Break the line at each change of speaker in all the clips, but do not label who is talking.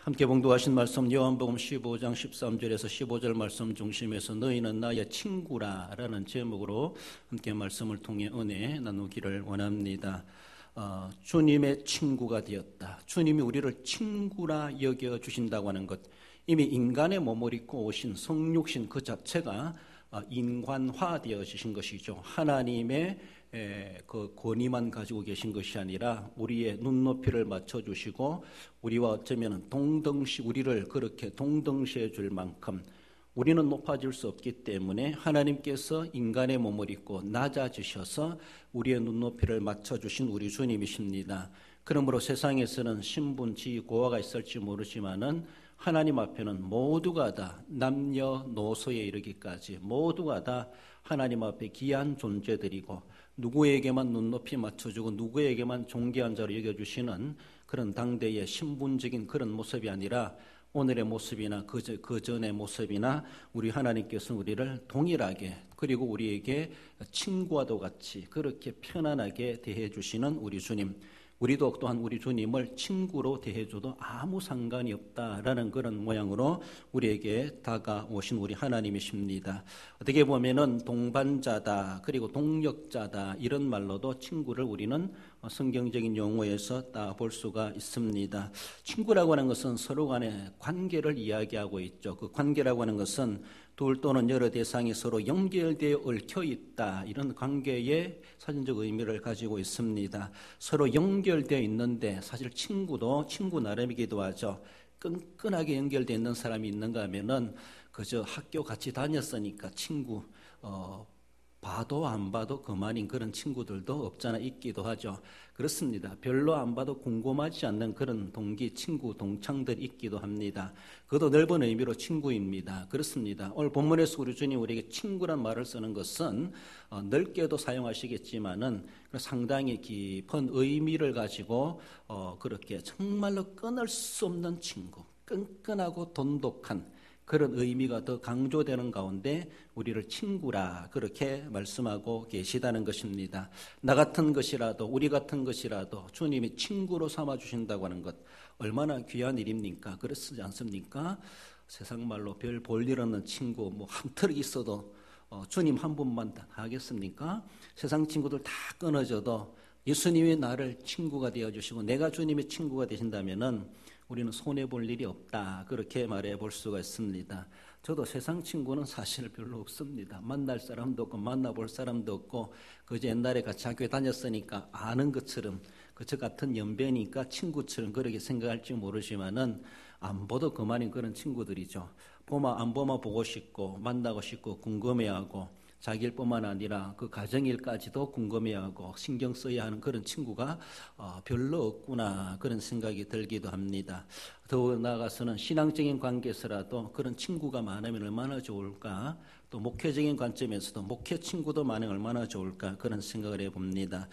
함께 봉독하신 말씀 요한복음 15장 13절에서 15절 말씀 중심에서 너희는 나의 친구라 라는 제목으로 함께 말씀을 통해 은혜 나누기를 원합니다. 주님의 친구가 되었다. 주님이 우리를 친구라 여겨주신다고 하는 것, 이미 인간의 몸을 입고 오신 성육신 그 자체가 인간화되어지신 것이죠. 하나님의 그 권위만 가지고 계신 것이 아니라 우리의 눈높이를 맞춰주시고 우리와 어쩌면 우리를 그렇게 동등시해 줄 만큼 우리는 높아질 수 없기 때문에 하나님께서 인간의 몸을 입고 낮아지셔서 우리의 눈높이를 맞춰주신 우리 주님이십니다. 그러므로 세상에서는 신분, 지위, 고하가 있을지 모르지만은 하나님 앞에는 모두가 다 남녀노소에 이르기까지 모두가 다 하나님 앞에 귀한 존재들이고 누구에게만 눈높이 맞춰주고 누구에게만 존귀한 자로 여겨주시는 그런 당대의 신분적인 그런 모습이 아니라 오늘의 모습이나 그 전의 모습이나 우리 하나님께서는 우리를 동일하게 그리고 우리에게 친구와도 같이 그렇게 편안하게 대해주시는 우리 주님, 우리도 또한 우리 주님을 친구로 대해줘도 아무 상관이 없다라는 그런 모양으로 우리에게 다가오신 우리 하나님이십니다. 어떻게 보면은 동반자다 그리고 동역자다 이런 말로도 친구를 우리는 성경적인 용어에서 다 볼 수가 있습니다. 친구라고 하는 것은 서로 간의 관계를 이야기하고 있죠. 그 관계라고 하는 것은 둘 또는 여러 대상이 서로 연결되어 얽혀 있다, 이런 관계의 사전적 의미를 가지고 있습니다. 서로 연결되어 있는데 사실 친구도 친구 나름이기도 하죠. 끈끈하게 연결되어 있는 사람이 있는가 하면은 그저 학교 같이 다녔으니까 친구, 봐도 안 봐도 그만인 그런 친구들도 없잖아 있기도 하죠. 그렇습니다. 별로 안 봐도 궁금하지 않는 그런 동기, 친구, 동창들 있기도 합니다. 그것도 넓은 의미로 친구입니다. 그렇습니다. 오늘 본문에서 우리 주님 우리에게 친구란 말을 쓰는 것은 넓게도 사용하시겠지만은 상당히 깊은 의미를 가지고 그렇게 정말로 끊을 수 없는 친구, 끈끈하고 돈독한 그런 의미가 더 강조되는 가운데 우리를 친구라 그렇게 말씀하고 계시다는 것입니다. 나 같은 것이라도 우리 같은 것이라도 주님이 친구로 삼아주신다고 하는 것 얼마나 귀한 일입니까? 그렇지 않습니까? 세상 말로 별 볼 일 없는 친구 뭐 한 트럭 있어도 주님 한 분만 다 하겠습니까? 세상 친구들 다 끊어져도 예수님이 나를 친구가 되어주시고 내가 주님의 친구가 되신다면은 우리는 손해볼 일이 없다 그렇게 말해 볼 수가 있습니다. 저도 세상 친구는 사실 별로 없습니다. 만날 사람도 없고 만나볼 사람도 없고 그저 옛날에 같이 학교에 다녔으니까 아는 것처럼 그저 같은 연배니까 친구처럼 그렇게 생각할지 모르지만은 안 봐도 그만인 그런 친구들이죠. 안 보면 보고 싶고 만나고 싶고 궁금해하고 자기 일뿐만 아니라 그 가정일까지도 궁금해하고 신경 써야 하는 그런 친구가 별로 없구나 그런 생각이 들기도 합니다. 더 나아가서는 신앙적인 관계에서라도 그런 친구가 많으면 얼마나 좋을까, 또 목회적인 관점에서도 목회 친구도 많으면 얼마나 좋을까 그런 생각을 해봅니다.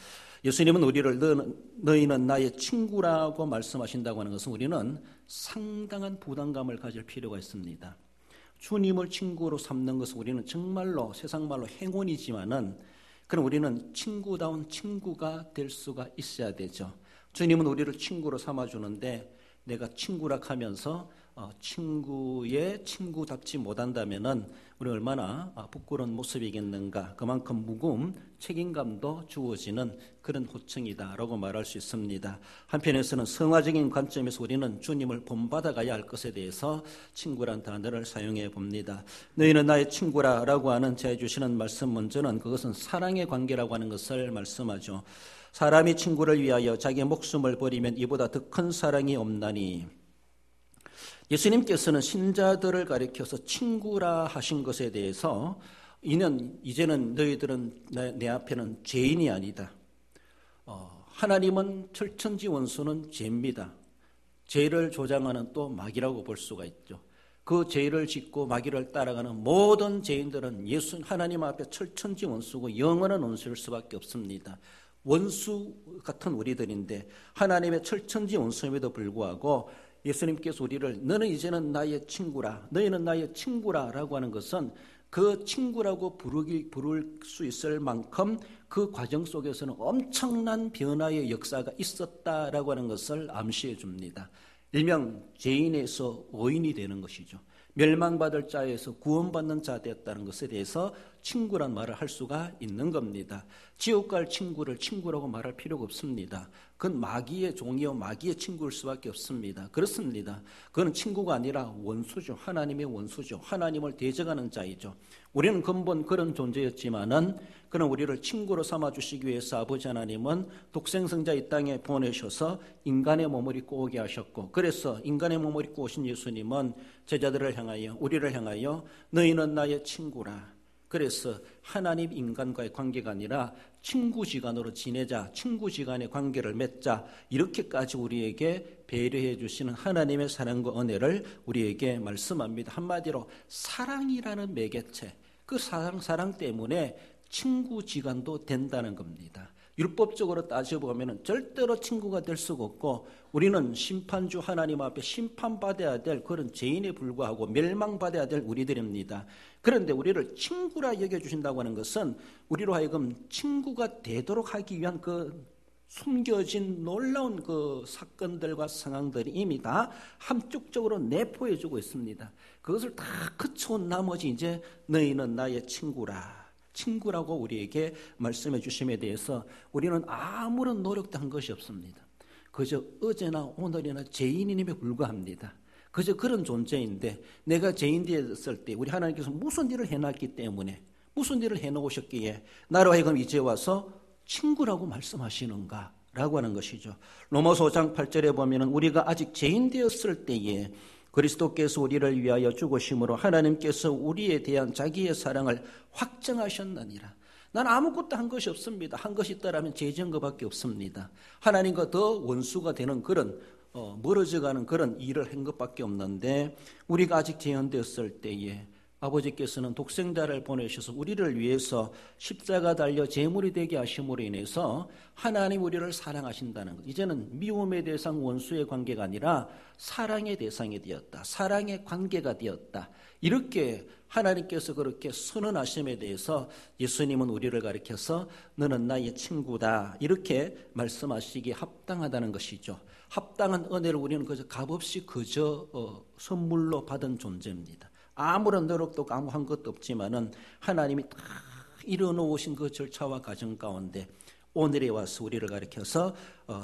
예수님은 우리를 너희는 나의 친구라고 말씀하신다고 하는 것은 우리는 상당한 부담감을 가질 필요가 있습니다. 주님을 친구로 삼는 것은 우리는 정말로 세상 말로 행운이지만은 그럼 우리는 친구다운 친구가 될 수가 있어야 되죠. 주님은 우리를 친구로 삼아주는데 내가 친구라 하면서 친구의 친구답지 못한다면은 우리 얼마나 부끄러운 모습이겠는가. 그만큼 무거운 책임감도 주어지는 그런 호칭이다라고 말할 수 있습니다. 한편에서는 성화적인 관점에서 우리는 주님을 본받아가야 할 것에 대해서 친구란 단어를 사용해 봅니다. 너희는 나의 친구라라고 하는 제 주시는 말씀 먼저는 그것은 사랑의 관계라고 하는 것을 말씀하죠. 사람이 친구를 위하여 자기 목숨을 버리면 이보다 더 큰 사랑이 없나니. 예수님께서는 신자들을 가리켜서 친구라 하신 것에 대해서 이제는 너희들은 내 앞에는 죄인이 아니다. 하나님은 철천지 원수는 죄입니다. 죄를 조장하는 또 마귀라고 볼 수가 있죠. 그 죄를 짓고 마귀를 따라가는 모든 죄인들은 하나님 앞에 철천지 원수고 영원한 원수일 수밖에 없습니다. 원수 같은 우리들인데 하나님의 철천지 원수임에도 불구하고 예수님께서 우리를 너는 이제는 나의 친구라, 너희는 나의 친구라라고 하는 것은 그 친구라고 부를 수 있을 만큼 그 과정 속에서는 엄청난 변화의 역사가 있었다라고 하는 것을 암시해 줍니다. 일명 죄인에서 의인이 되는 것이죠. 멸망받을 자에서 구원받는 자 되었다는 것에 대해서 친구란 말을 할 수가 있는 겁니다. 지옥 갈 친구를 친구라고 말할 필요가 없습니다. 그건 마귀의 종이요 마귀의 친구일 수밖에 없습니다. 그렇습니다. 그건 친구가 아니라 원수죠. 하나님의 원수죠. 하나님을 대적하는 자이죠. 우리는 근본 그런 존재였지만은 그는 우리를 친구로 삼아주시기 위해서 아버지 하나님은 독생성자 이 땅에 보내셔서 인간의 몸을 입고 오게 하셨고, 그래서 인간의 몸을 입고 오신 예수님은 제자들을 향하여, 우리를 향하여 너희는 나의 친구라. 그래서 하나님 인간과의 관계가 아니라 친구지간으로 지내자, 친구지간의 관계를 맺자, 이렇게까지 우리에게 배려해 주시는 하나님의 사랑과 은혜를 우리에게 말씀합니다. 한마디로 사랑이라는 매개체, 그 사랑 때문에 친구지간도 된다는 겁니다. 율법적으로 따져보면 절대로 친구가 될 수가 없고, 우리는 심판주 하나님 앞에 심판받아야 될 그런 죄인에 불과하고 멸망받아야 될 우리들입니다. 그런데 우리를 친구라 여겨주신다고 하는 것은 우리로 하여금 친구가 되도록 하기 위한 그 숨겨진 놀라운 그 사건들과 상황들이 이미 다 함축적으로 내포해주고 있습니다. 그것을 다 거쳐온 나머지 이제 너희는 나의 친구라고 우리에게 말씀해 주심에 대해서 우리는 아무런 노력도 한 것이 없습니다. 그저 어제나 오늘이나 죄인임에 불과합니다. 그저 그런 존재인데, 내가 죄인 되었을 때 우리 하나님께서 무슨 일을 해놨기 때문에, 무슨 일을 해놓으셨기에 나로 하여금 이제 와서 친구라고 말씀하시는가 라고 하는 것이죠. 로마서 5장 8절에 보면 우리가 아직 죄인 되었을 때에 그리스도께서 우리를 위하여 죽으심으로 하나님께서 우리에 대한 자기의 사랑을 확정하셨느니라. 난 아무것도 한 것이 없습니다. 한 것이 있다라면 죄지은 것밖에 없습니다. 하나님과 더 원수가 되는 그런 멀어져가는 그런 일을 한 것밖에 없는데, 우리가 아직 재현되었을 때에 아버지께서는 독생자를 보내셔서 우리를 위해서 십자가 달려 제물이 되게 하심으로 인해서 하나님 우리를 사랑하신다는 것. 이제는 미움의 대상 원수의 관계가 아니라 사랑의 대상이 되었다. 사랑의 관계가 되었다. 이렇게 하나님께서 그렇게 선언하심에 대해서 예수님은 우리를 가리켜서 너는 나의 친구다, 이렇게 말씀하시기에 합당하다는 것이죠. 합당한 은혜를 우리는 그저 값없이 그저 선물로 받은 존재입니다. 아무런 노력도 아무한 것도 없지만은 하나님이 다 이뤄놓으신 그 절차와 과정 가운데 오늘에 와서 우리를 가리켜서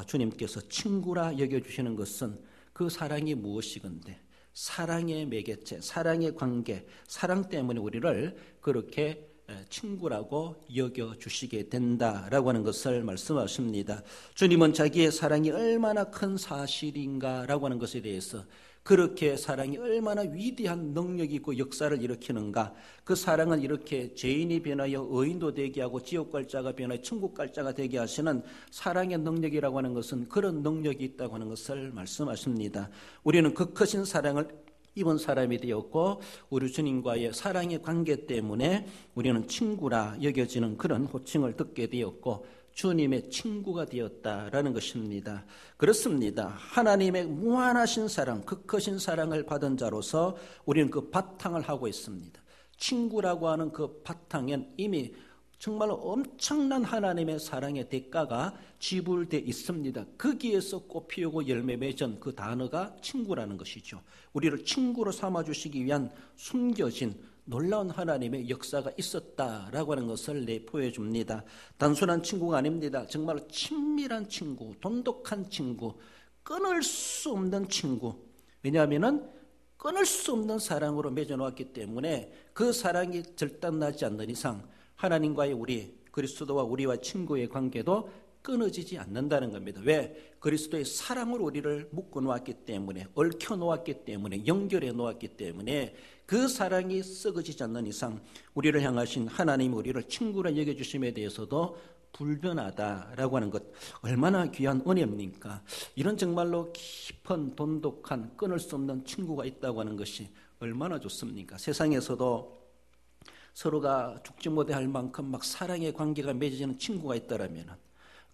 주님께서 친구라 여겨주시는 것은 그 사랑이 무엇이건데, 사랑의 매개체, 사랑의 관계, 사랑 때문에 우리를 그렇게 친구라고 여겨주시게 된다라고 하는 것을 말씀하십니다. 주님은 자기의 사랑이 얼마나 큰 사실인가라고 하는 것에 대해서, 그렇게 사랑이 얼마나 위대한 능력이 있고 역사를 일으키는가, 그 사랑은 이렇게 죄인이 변하여 의인도 되게 하고 지옥 갈 자가 변하여 천국 갈 자가 되게 하시는 사랑의 능력이라고 하는 것은 그런 능력이 있다고 하는 것을 말씀하십니다. 우리는 그 크신 사랑을 입은 사람이 되었고, 우리 주님과의 사랑의 관계 때문에 우리는 친구라 여겨지는 그런 호칭을 듣게 되었고, 주님의 친구가 되었다라는 것입니다. 그렇습니다. 하나님의 무한하신 사랑, 그 크신 사랑을 받은 자로서 우리는 그 바탕을 하고 있습니다. 친구라고 하는 그 바탕엔 이미 정말로 엄청난 하나님의 사랑의 대가가 지불되어 있습니다. 거기에서 꽃피우고 열매 맺은 그 단어가 친구라는 것이죠. 우리를 친구로 삼아주시기 위한 숨겨진 놀라운 하나님의 역사가 있었다라고 하는 것을 내포해 줍니다. 단순한 친구가 아닙니다. 정말 친밀한 친구, 돈독한 친구, 끊을 수 없는 친구. 왜냐하면 끊을 수 없는 사랑으로 맺어놓았기 때문에 그 사랑이 절단나지 않는 이상 하나님과의 우리, 그리스도와 우리와 친구의 관계도 끊어지지 않는다는 겁니다. 왜? 그리스도의 사랑으로 우리를 묶어 놓았기 때문에, 얽혀 놓았기 때문에, 연결해 놓았기 때문에 그 사랑이 썩어지지 않는 이상 우리를 향하신 하나님이 우리를 친구라 여겨주심에 대해서도 불변하다라고 하는 것, 얼마나 귀한 은혜입니까? 이런 정말로 깊은 돈독한 끊을 수 없는 친구가 있다고 하는 것이 얼마나 좋습니까? 세상에서도 서로가 죽지 못할 만큼 막 사랑의 관계가 맺어지는 친구가 있다라면,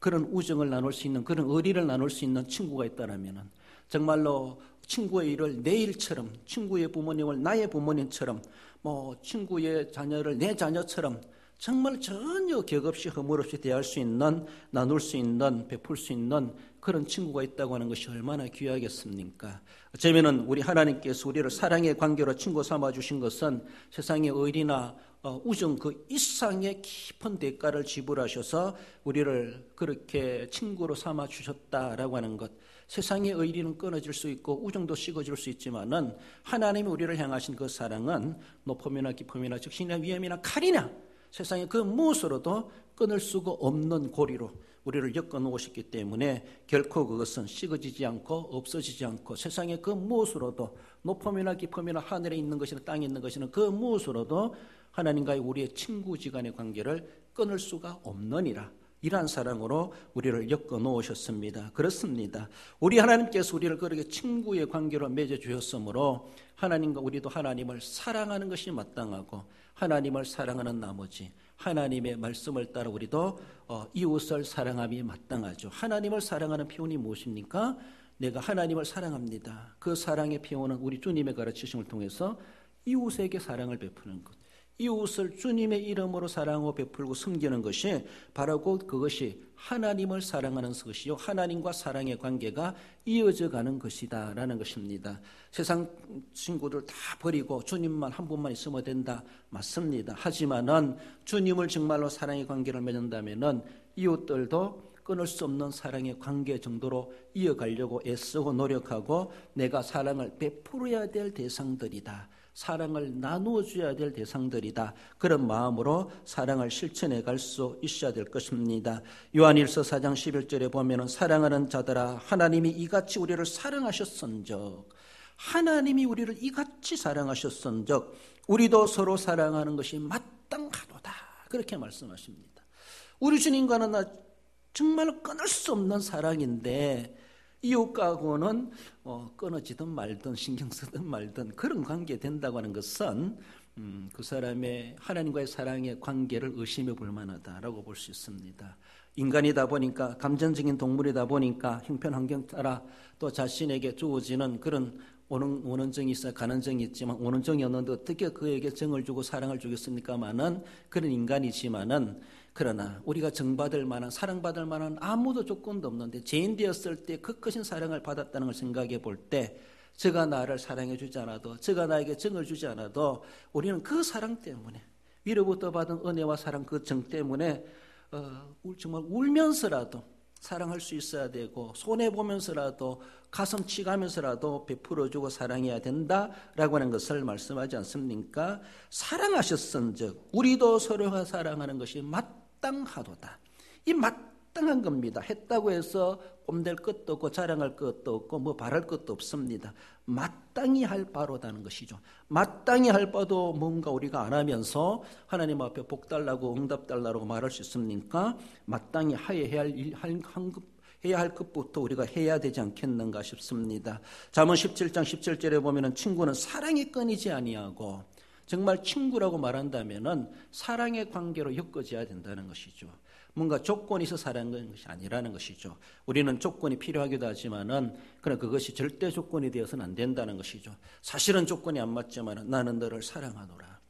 그런 우정을 나눌 수 있는, 그런 의리를 나눌 수 있는 친구가 있다라면, 정말로 친구의 일을 내 일처럼, 친구의 부모님을 나의 부모님처럼, 친구의 자녀를 내 자녀처럼 정말 전혀 격없이 허물없이 대할 수 있는, 나눌 수 있는, 베풀 수 있는 그런 친구가 있다고 하는 것이 얼마나 귀하겠습니까? 어쩌면은 우리 하나님께서 우리를 사랑의 관계로 친구 삼아 주신 것은 세상의 의리나 우정 그 이상의 깊은 대가를 지불하셔서 우리를 그렇게 친구로 삼아 주셨다라고 하는 것. 세상의 의리는 끊어질 수 있고 우정도 식어질 수 있지만은 하나님이 우리를 향하신 그 사랑은 높음이나 깊음이나 적신이나 위엄이나 칼이나 세상의 그 무엇으로도 끊을 수가 없는 고리로 우리를 엮어 놓으셨기 때문에 결코 그것은 식어지지 않고 없어지지 않고 세상의 그 무엇으로도 높음이나 깊음이나 하늘에 있는 것이나 땅에 있는 것이나 그 무엇으로도 하나님과의 우리의 친구지간의 관계를 끊을 수가 없느니라. 이러한 사랑으로 우리를 엮어 놓으셨습니다. 그렇습니다. 우리 하나님께서 우리를 그렇게 친구의 관계로 맺어 주셨으므로 하나님과 우리도 하나님을 사랑하는 것이 마땅하고 하나님을 사랑하는 나머지 하나님의 말씀을 따라 우리도 이웃을 사랑함이 마땅하죠. 하나님을 사랑하는 표현이 무엇입니까? 내가 하나님을 사랑합니다. 그 사랑의 표현은 우리 주님의 가르치심을 통해서 이웃에게 사랑을 베푸는 것. 이웃을 주님의 이름으로 사랑하고 베풀고 섬기는 것이 바로 그것이 하나님을 사랑하는 것이요 하나님과 사랑의 관계가 이어져 가는 것이다 라는 것입니다. 세상 친구들 다 버리고 주님만 한 분만 있으면 된다 맞습니다. 하지만은 주님을 정말로 사랑의 관계를 맺는다면은 이웃들도 끊을 수 없는 사랑의 관계 정도로 이어가려고 애쓰고 노력하고 내가 사랑을 베풀어야 될 대상들이다. 사랑을 나누어줘야 될 대상들이다. 그런 마음으로 사랑을 실천해 갈 수 있어야 될 것입니다. 요한일서 4장 11절에 보면 사랑하는 자들아 하나님이 이같이 우리를 사랑하셨은즉 하나님이 우리를 이같이 사랑하셨은즉 우리도 서로 사랑하는 것이 마땅하도다. 그렇게 말씀하십니다. 우리 주님과는 정말 끊을 수 없는 사랑인데 이웃과는 끊어지든 말든 신경 쓰든 말든 그런 관계 된다고 하는 것은 그 사람의 하나님과의 사랑의 관계를 의심해 볼 만하다라고 볼 수 있습니다. 인간이다 보니까 감정적인 동물이다 보니까 형편 환경 따라 또 자신에게 주어지는 그런 오는 정이 있어야 가는 정이 있지만 오는 정이 없는데 어떻게 그에게 정을 주고 사랑을 주겠습니까마는 그런 인간이지만은 그러나 우리가 정받을 만한 사랑받을 만한 아무도 조건도 없는데 죄인 되었을 때 그 크신 사랑을 받았다는 걸 생각해 볼 때 저가 나를 사랑해 주지 않아도 저가 나에게 정을 주지 않아도 우리는 그 사랑 때문에 위로부터 받은 은혜와 사랑 그 정 때문에 정말 울면서라도 사랑할 수 있어야 되고 손해보면서라도 가슴 치가면서라도 베풀어주고 사랑해야 된다라고 하는 것을 말씀하지 않습니까? 사랑하셨은즉 우리도 서로가 사랑하는 것이 마땅하도다. 이 마땅한 겁니다. 했다고 해서 뽐댈 것도 없고 자랑할 것도 없고 뭐 바랄 것도 없습니다. 마땅히 할 바로다는 것이죠. 마땅히 할 바도 뭔가 우리가 안 하면서 하나님 앞에 복 달라고 응답 달라고 말할 수 있습니까? 마땅히 해야 할 것부터 우리가 해야 되지 않겠는가 싶습니다. 잠언 17장 17절에 보면은 친구는 사랑이 끊이지 아니하고 정말 친구라고 말한다면은 사랑의 관계로 엮어져야 된다는 것이죠. 뭔가 조건이 있어 사랑하는 것이 아니라는 것이죠. 우리는 조건이 필요하기도 하지만은 그러나 그것이 절대 조건이 되어서는 안 된다는 것이죠. 사실은 조건이 안 맞지만은 나는 너를 사랑하노라.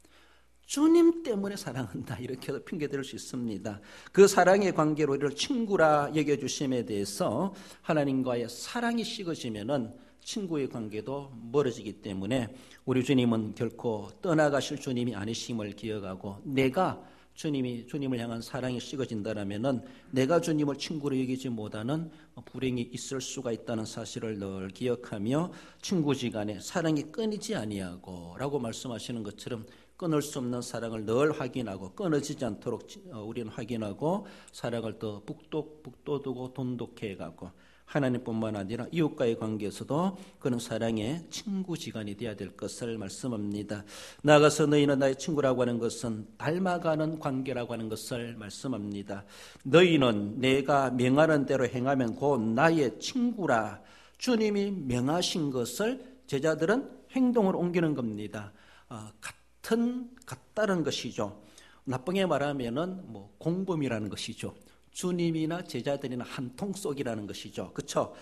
주님 때문에 사랑한다 이렇게도 핑계댈 수 있습니다. 그 사랑의 관계로 우리를 친구라 여겨주심에 대해서 하나님과의 사랑이 식어지면은 친구의 관계도 멀어지기 때문에 우리 주님은 결코 떠나가실 주님이 아니심을 기억하고 내가 주님을 향한 사랑이 식어진다라면은 내가 주님을 친구로 여기지 못하는 불행이 있을 수가 있다는 사실을 늘 기억하며 친구지간에 사랑이 끊이지 아니하고라고 말씀하시는 것처럼 끊을 수 없는 사랑을 늘 확인하고 끊어지지 않도록 우리는 확인하고 사랑을 더 북돋우고 돈독해 가고 하나님뿐만 아니라 이웃과의 관계에서도 그런 사랑의 친구지간이 되어야 될 것을 말씀합니다. 나아가서 너희는 나의 친구라고 하는 것은 닮아가는 관계라고 하는 것을 말씀합니다. 너희는 내가 명하는 대로 행하면 곧 나의 친구라. 주님이 명하신 것을 제자들은 행동으로 옮기는 겁니다. 같다는 것이죠. 나쁘게 말하면은 공범이라는 것이죠. 주님이나 제자들이나 한 통 속이라는 것이죠. 그렇죠?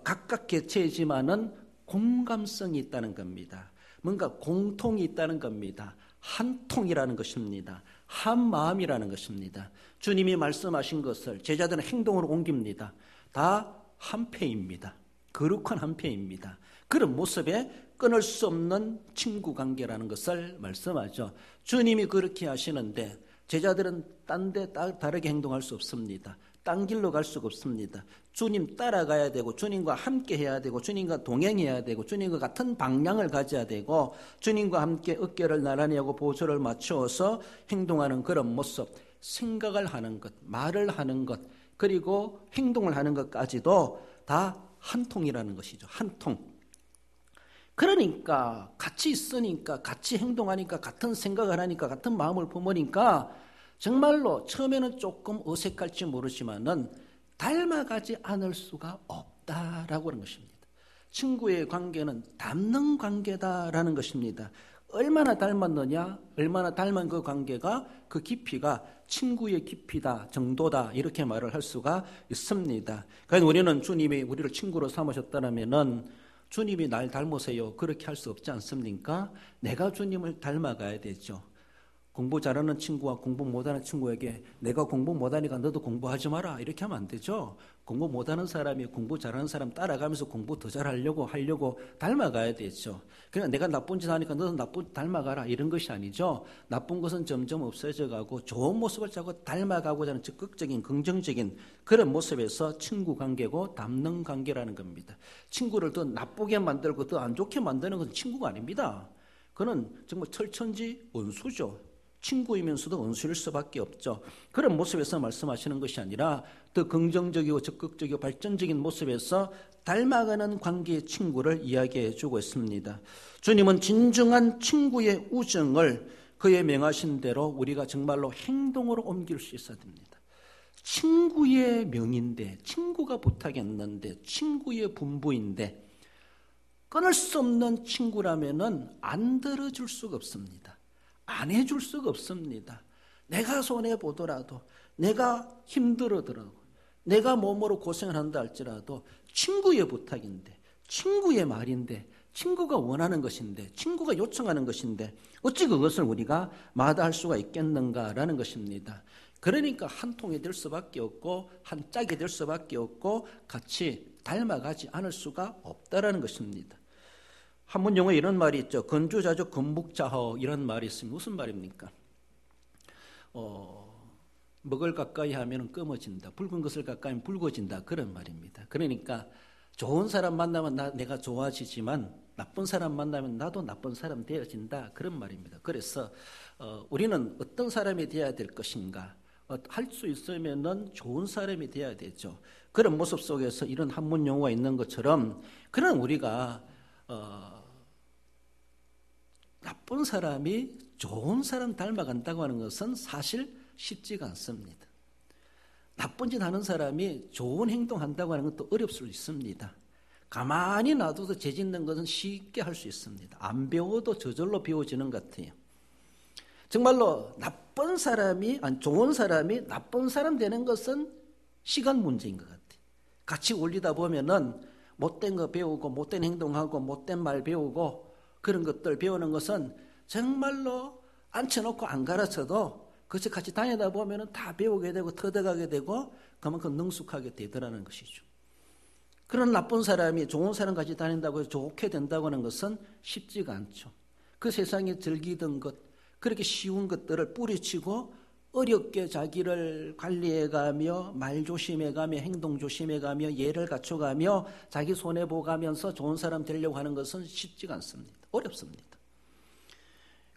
각각 개체이지만은 공감성이 있다는 겁니다. 뭔가 공통이 있다는 겁니다. 한 통이라는 것입니다. 한 마음이라는 것입니다. 주님이 말씀하신 것을 제자들은 행동으로 옮깁니다. 다 한패입니다. 거룩한 한패입니다. 그런 모습에 끊을 수 없는 친구 관계라는 것을 말씀하죠. 주님이 그렇게 하시는데 제자들은 딴 데 다르게 행동할 수 없습니다. 딴 길로 갈 수가 없습니다. 주님 따라가야 되고 주님과 함께 해야 되고 주님과 동행해야 되고 주님과 같은 방향을 가져야 되고 주님과 함께 어깨를 나란히 하고 보조를 맞추어서 행동하는 그런 모습, 생각을 하는 것, 말을 하는 것, 그리고 행동을 하는 것까지도 다 한 통이라는 것이죠. 한 통. 그러니까 같이 있으니까 같이 행동하니까 같은 생각을 하니까 같은 마음을 품으니까 정말로 처음에는 조금 어색할지 모르지만은 닮아가지 않을 수가 없다라고 하는 것입니다. 친구의 관계는 닮는 관계다라는 것입니다. 얼마나 닮았느냐, 얼마나 닮은 그 관계가 그 깊이가 친구의 깊이다, 정도다 이렇게 말을 할 수가 있습니다. 그러니까 우리는 주님이 우리를 친구로 삼으셨다면은 주님이 날 닮으세요 그렇게 할 수 없지 않습니까? 내가 주님을 닮아가야 되죠. 공부 잘하는 친구와 공부 못하는 친구에게 내가 공부 못하니까 너도 공부하지 마라 이렇게 하면 안 되죠. 공부 못하는 사람이 공부 잘하는 사람 따라가면서 공부 더 잘하려고 닮아가야 되죠. 그냥 내가 나쁜 짓 하니까 너도 닮아가라 이런 것이 아니죠. 나쁜 것은 점점 없어져가고 좋은 모습을 자꾸 닮아가고자 하는 적극적인 긍정적인 그런 모습에서 친구 관계고 닮는 관계라는 겁니다. 친구를 더 나쁘게 만들고 더 안 좋게 만드는 것은 친구가 아닙니다. 그는 정말 철천지 원수죠. 친구이면서도 원수일 수밖에 없죠. 그런 모습에서 말씀하시는 것이 아니라 더 긍정적이고 적극적이고 발전적인 모습에서 닮아가는 관계의 친구를 이야기해 주고 있습니다. 주님은 진정한 친구의 우정을 그의 명하신 대로 우리가 정말로 행동으로 옮길 수 있어야 됩니다. 친구의 명인데, 친구가 부탁했는데, 친구의 분부인데 끊을 수 없는 친구라면은 안 들어줄 수가 없습니다. 안 해줄 수가 없습니다. 내가 손해보더라도, 내가 힘들어더라도, 내가 몸으로 고생을 한다 할지라도 친구의 부탁인데, 친구의 말인데, 친구가 원하는 것인데, 친구가 요청하는 것인데 어찌 그것을 우리가 마다할 수가 있겠는가라는 것입니다. 그러니까 한 통이 될 수밖에 없고 한 짝이 될 수밖에 없고 같이 닮아가지 않을 수가 없다라는 것입니다. 한문 용어에 이런 말이 있죠. 건주자적 건묵자허 이런 말이 있습니다. 무슨 말입니까? 먹을 가까이 하면 검어진다. 붉은 것을 가까이 하면 붉어진다. 그런 말입니다. 그러니까 좋은 사람 만나면 내가 좋아지지만 나쁜 사람 만나면 나도 나쁜 사람 되어진다. 그런 말입니다. 그래서 우리는 어떤 사람이 되어야 될 것인가? 할 수 있으면은 좋은 사람이 되어야 되죠. 그런 모습 속에서 이런 한문 용어가 있는 것처럼 그런 우리가 나쁜 사람이 좋은 사람 닮아간다고 하는 것은 사실 쉽지가 않습니다. 나쁜 짓 하는 사람이 좋은 행동한다고 하는 것도 어려울 수 있습니다. 가만히 놔둬도 죄 짓는 것은 쉽게 할 수 있습니다. 안 배워도 저절로 배워지는 것 같아요. 정말로 좋은 사람이 나쁜 사람 되는 것은 시간 문제인 것 같아요. 같이 올리다 보면은 못된 거 배우고 못된 행동하고 못된 말 배우고 그런 것들 배우는 것은 정말로 앉혀놓고 안 가르쳐도 그것이 같이 다니다 보면 다 배우게 되고 터득하게 되고 그만큼 능숙하게 되더라는 것이죠. 그런 나쁜 사람이 좋은 사람 같이 다닌다고 해서 좋게 된다고 하는 것은 쉽지가 않죠. 그 세상에 즐기던 것, 그렇게 쉬운 것들을 뿌리치고 어렵게 자기를 관리해가며 말 조심해가며 행동 조심해가며 예를 갖춰가며 자기 손해보가면서 좋은 사람 되려고 하는 것은 쉽지가 않습니다. 어렵습니다.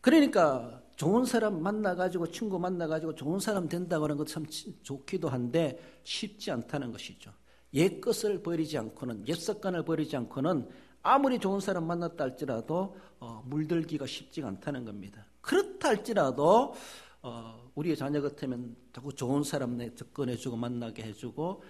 그러니까 좋은 사람 만나가지고 친구 만나가지고 좋은 사람 된다고 하는 것 참 좋기도 한데 쉽지 않다는 것이죠. 옛 것을 버리지 않고는 옛 습관을 버리지 않고는 아무리 좋은 사람 만났다 할지라도 물들기가 쉽지가 않다는 겁니다. 그렇다 할지라도 우리의 자녀 같으면 자꾸 좋은 사람 접근해주고 만나게 해주고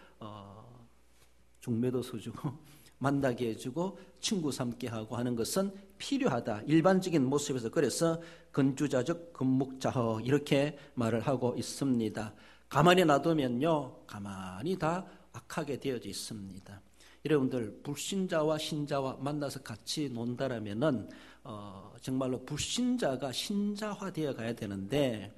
중매도 서주고 만나게 해주고 친구 삼게 하고 하는 것은 필요하다. 일반적인 모습에서 그래서 건주자적 건묵자허 이렇게 말을 하고 있습니다. 가만히 놔두면요 가만히 다 악하게 되어져 있습니다. 여러분들 불신자와 신자와 만나서 같이 논다라면은 정말로 불신자가 신자화되어 가야 되는데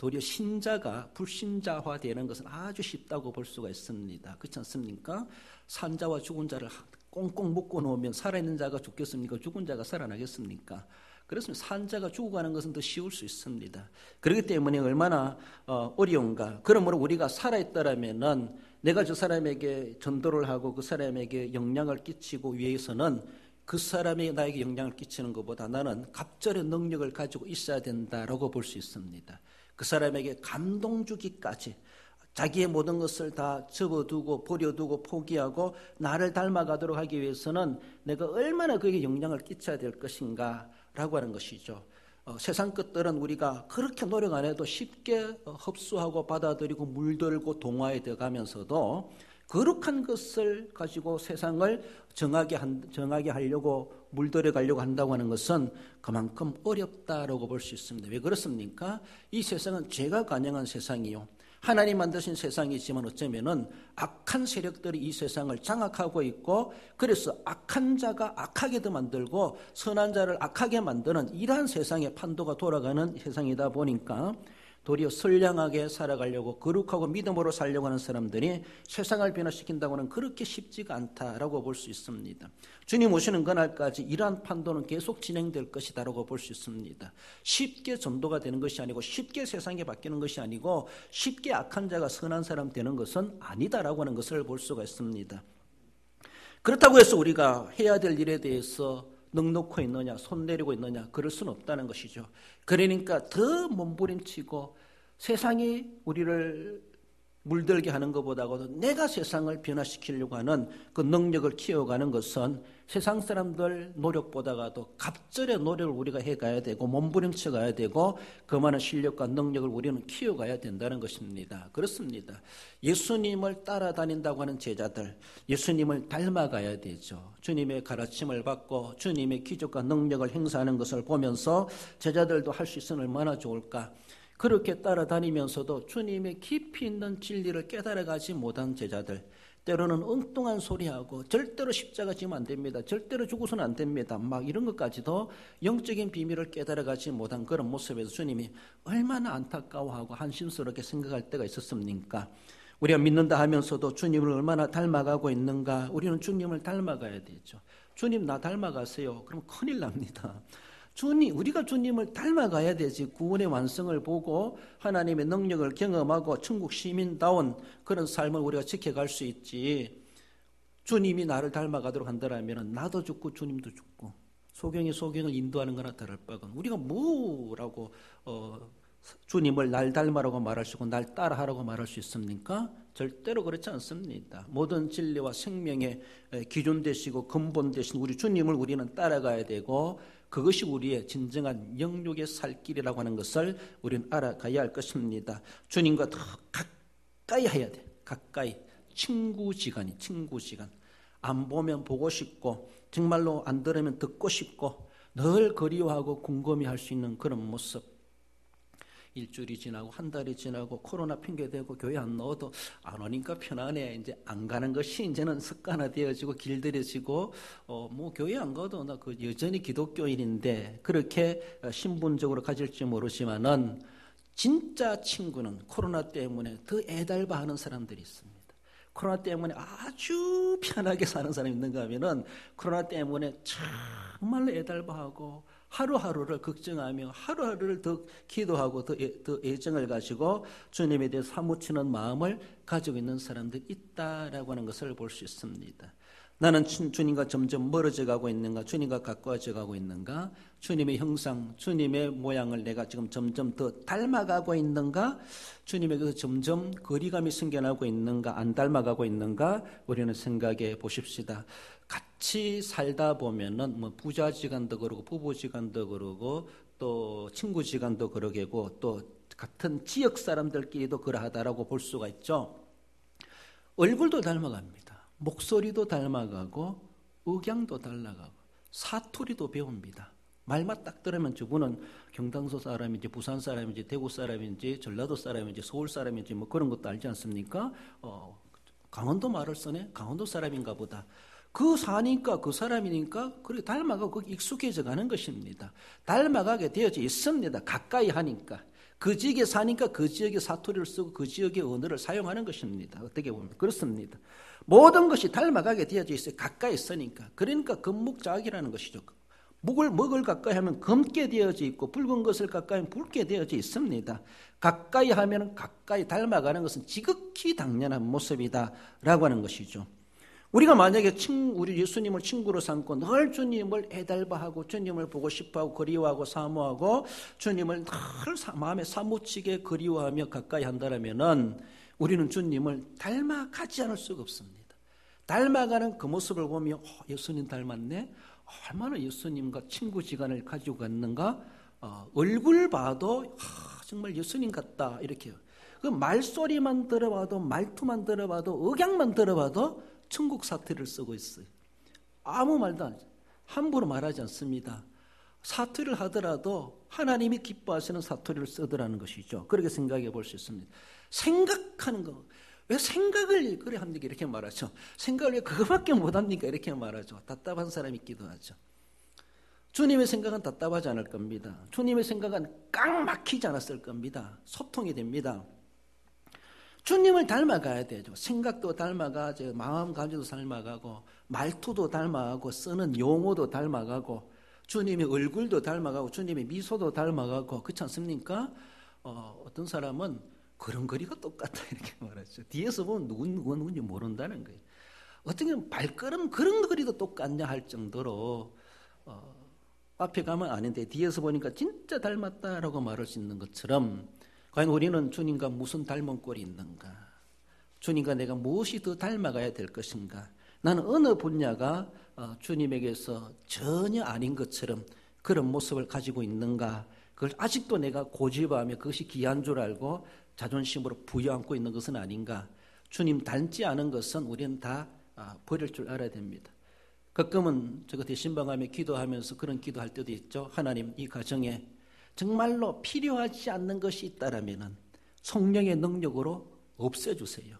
도리어 신자가 불신자화되는 것은 아주 쉽다고 볼 수가 있습니다. 그렇지 않습니까? 산자와 죽은 자를 꽁꽁 묶어 놓으면 살아있는 자가 죽겠습니까? 죽은 자가 살아나겠습니까? 그렇습니다. 산자가 죽어가는 것은 더 쉬울 수 있습니다. 그렇기 때문에 얼마나 어려운가. 그러므로 우리가 살아있다라면은 내가 저 사람에게 전도를 하고 그 사람에게 영향을 끼치고 위해서는 그 사람이 나에게 영향을 끼치는 것보다 나는 갑절의 능력을 가지고 있어야 된다라고 볼 수 있습니다. 그 사람에게 감동 주기까지 자기의 모든 것을 다 접어두고 버려두고 포기하고 나를 닮아가도록 하기 위해서는 내가 얼마나 그에게 영향을 끼쳐야 될 것인가 라고 하는 것이죠. 세상 것들은 우리가 그렇게 노력 안 해도 쉽게 흡수하고 받아들이고 물들고 동화에 들어가면서도 거룩한 것을 가지고 세상을 정하게 하려고 물들여 가려고 한다고 하는 것은 그만큼 어렵다라고 볼 수 있습니다. 왜 그렇습니까? 이 세상은 죄가 관영한 세상이요. 하나님 만드신 세상이지만 어쩌면은 악한 세력들이 이 세상을 장악하고 있고 그래서 악한 자가 악하게 더 만들고 선한 자를 악하게 만드는 이러한 세상의 판도가 돌아가는 세상이다 보니까 도리어 선량하게 살아가려고 거룩하고 믿음으로 살려고 하는 사람들이 세상을 변화시킨다고 하는 그렇게 쉽지가 않다라고 볼 수 있습니다. 주님 오시는 그날까지 이러한 판도는 계속 진행될 것이다라고 볼 수 있습니다. 쉽게 전도가 되는 것이 아니고 쉽게 세상이 바뀌는 것이 아니고 쉽게 악한 자가 선한 사람 되는 것은 아니다라고 하는 것을 볼 수가 있습니다. 그렇다고 해서 우리가 해야 될 일에 대해서 넉넉히 있느냐 손 내리고 있느냐 그럴 수는 없다는 것이죠. 그러니까 더 몸부림치고 세상이 우리를 물들게 하는 것보다도 내가 세상을 변화시키려고 하는 그 능력을 키워가는 것은 세상 사람들 노력보다도 갑절의 노력을 우리가 해가야 되고 몸부림쳐 가야 되고 그 많은 실력과 능력을 우리는 키워가야 된다는 것입니다. 그렇습니다. 예수님을 따라다닌다고 하는 제자들, 예수님을 닮아가야 되죠. 주님의 가르침을 받고 주님의 기적과 능력을 행사하는 것을 보면서 제자들도 할 수 있으면 얼마나 좋을까. 그렇게 따라다니면서도 주님의 깊이 있는 진리를 깨달아가지 못한 제자들, 때로는 엉뚱한 소리하고 절대로 십자가 지면 안 됩니다. 절대로 죽어서는 안 됩니다. 막 이런 것까지도 영적인 비밀을 깨달아가지 못한 그런 모습에서 주님이 얼마나 안타까워하고 한심스럽게 생각할 때가 있었습니까? 우리가 믿는다 하면서도 주님을 얼마나 닮아가고 있는가? 우리는 주님을 닮아가야 되죠. 주님 나 닮아가세요. 그럼 큰일 납니다. 우리가 주님을 닮아가야 되지. 구원의 완성을 보고 하나님의 능력을 경험하고 천국 시민다운 그런 삶을 우리가 지켜갈 수 있지. 주님이 나를 닮아가도록 한다면 나도 죽고 주님도 죽고 소경이 소경을 인도하는 거나 다를 바건 우리가 뭐라고 주님을 날 닮아라고 말할 수 있고 날 따라하라고 말할 수 있습니까? 절대로 그렇지 않습니다. 모든 진리와 생명의 기준 되시고 근본 되신 우리 주님을 우리는 따라가야 되고 그것이 우리의 진정한 영육의 살 길이라고 하는 것을 우리는 알아가야 할 것입니다. 주님과 더 가까이 해야 돼. 가까이. 친구지간이 친구지간. 안 보면 보고 싶고 정말로 안 들으면 듣고 싶고 늘 그리워하고 궁금해할 수 있는 그런 모습. 일주일이 지나고 한 달이 지나고 코로나 핑계대고 교회 안 나와도 안 오니까 편안해. 이제 안 가는 것이 이제는 습관화되어지고 길들여지고 뭐 교회 안 가도 나 그 여전히 기독교인인데 그렇게 신분적으로 가질지 모르지만은 진짜 친구는 코로나 때문에 더 애달바하는 사람들이 있습니다. 코로나 때문에 아주 편하게 사는 사람이 있는가 하면은 코로나 때문에 정말로 애달바하고 하루하루를 걱정하며 하루하루를 더 기도하고 더 애정을 가지고 주님에 대해 사무치는 마음을 가지고 있는 사람들이 있다라고 하는 것을 볼 수 있습니다. 나는 주님과 점점 멀어져 가고 있는가? 주님과 가까워져 가고 있는가? 주님의 형상, 주님의 모양을 내가 지금 점점 더 닮아가고 있는가? 주님에게서 점점 거리감이 생겨나고 있는가? 안 닮아가고 있는가? 우리는 생각해 보십시다. 같이 살다 보면은 뭐 부자지간도 그러고 부부지간도 그러고 또 친구지간도 그러게고 또 같은 지역 사람들끼리도 그러하다라고 볼 수가 있죠. 얼굴도 닮아갑니다. 목소리도 닮아가고 억양도 닮아가고 사투리도 배웁니다. 말만 딱 들으면 저분은 경상도 사람인지 부산 사람인지 대구 사람인지 전라도 사람인지 서울 사람인지 뭐 그런 것도 알지 않습니까? 강원도 말을 쓰네? 강원도 사람인가 보다. 그 사니까 그 사람이니까 그렇게 닮아가고 익숙해져 가는 것입니다. 닮아가게 되어져 있습니다. 가까이 하니까. 그 지역에 사니까 그 지역의 사투리를 쓰고 그 지역의 언어를 사용하는 것입니다. 어떻게 보면 그렇습니다. 모든 것이 닮아가게 되어져 있어요. 가까이 있으니까. 그러니까 금묵자학이라는 것이죠. 묵을 먹을 가까이 하면 검게 되어져 있고 붉은 것을 가까이 하면 붉게 되어져 있습니다. 가까이 하면 가까이 닮아가는 것은 지극히 당연한 모습이다라고 하는 것이죠. 우리가 만약에 우리 예수님을 친구로 삼고 늘 주님을 애달바하고 주님을 보고 싶어하고 그리워하고 사모하고 주님을 늘 마음에 사무치게 그리워하며 가까이 한다면은 우리는 주님을 닮아가지 않을 수가 없습니다. 닮아가는 그 모습을 보며 예수님 닮았네. 얼마나 예수님과 친구지간을 가지고 갔는가. 얼굴 봐도 정말 예수님 같다 이렇게요. 그 말소리만 들어봐도 말투만 들어봐도 억양만 들어봐도 천국 사투리를 쓰고 있어요. 아무 말도 안 해요. 함부로 말하지 않습니다. 사투리를 하더라도 하나님이 기뻐하시는 사투리를 쓰더라는 것이죠. 그렇게 생각해 볼 수 있습니다. 생각하는 거. 왜 생각을 그래 합니까? 이렇게 말하죠. 생각을 왜 그거밖에 못합니까? 이렇게 말하죠. 답답한 사람이 있기도 하죠. 주님의 생각은 답답하지 않을 겁니다. 주님의 생각은 깡 막히지 않았을 겁니다. 소통이 됩니다. 주님을 닮아가야 되죠. 생각도 닮아가죠. 마음가짐도 닮아가고 말투도 닮아가고 쓰는 용어도 닮아가고 주님의 얼굴도 닮아가고 주님의 미소도 닮아가고 그렇지 않습니까? 어떤 사람은 걸음걸이가 똑같다 이렇게 말하죠. 뒤에서 보면 누군지 모른다는 거예요. 어떻게 발걸음 걸음걸이도 똑같냐 할 정도로 앞에 가면 아닌데 뒤에서 보니까 진짜 닮았다라고 말할 수 있는 것처럼 과연 우리는 주님과 무슨 닮은 꼴이 있는가? 주님과 내가 무엇이 더 닮아가야 될 것인가? 나는 어느 분야가 주님에게서 전혀 아닌 것처럼 그런 모습을 가지고 있는가? 그걸 아직도 내가 고집하며 그것이 귀한 줄 알고 자존심으로 부여안고 있는 것은 아닌가? 주님 닮지 않은 것은 우리는 다 버릴 줄 알아야 됩니다. 가끔은 제가 대신방하며 기도하면서 그런 기도할 때도 있죠. 하나님, 이 가정에 정말로 필요하지 않는 것이 있다라면은 성령의 능력으로 없애주세요.